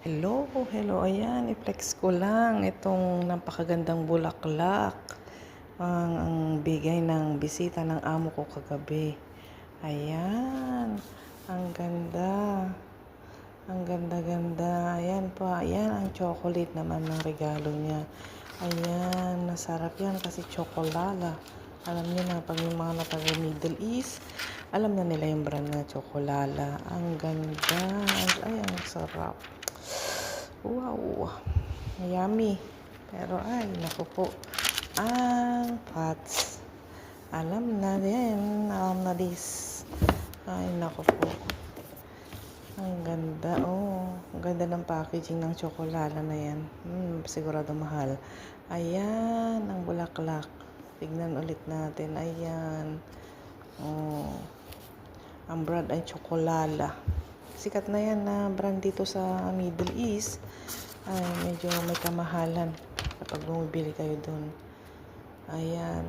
Hello, hello. Ayan, i-flex ko lang itong napakagandang bulaklak. Ang bigay ng bisita ng amo ko kagabi. Ayan, ang ganda. Ang ganda-ganda. Ayan pa, ayan ang chocolate naman ng regalo niya. Ayan, nasarap yan kasi tsokolala. Alam niyo na, pag yung mga nataga Middle East, alam na nila yung brand na tsokolala. Ang ganda. Ay, ang sarap. Wow, yummy. Pero ay, naku po. Ang pots. Alam na din, alam na this. Ay, naku po. Ang ganda, oh. Ang ganda ng packaging ng tsokolala na yan. Sigurado mahal. Ayan, ang bulaklak. Tignan ulit natin. Ayan. Oh. Ang brand ay tsokolala. Sikat na yan na brand dito sa Middle East. Ay, medyo may kamahalan kapag bumibili kayo dun. Ayan.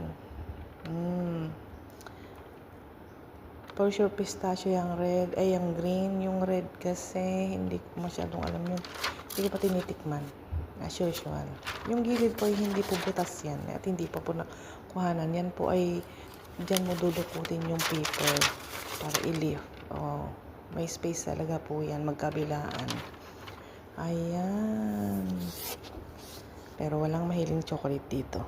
For sure pistachio yung red. Ay, yung green. Yung red kasi hindi ko masyadong alam yun. Hindi ko pa tinitikman. As usual. Yung gilid po ay hindi po butas yan. At hindi pa po nakuhanan. Yan po ay dyan mo dudukutin yung paper para i-leaf. Oh, may space talaga po yan. Magkabilaan. Ayan. Pero walang mahiling chocolate dito.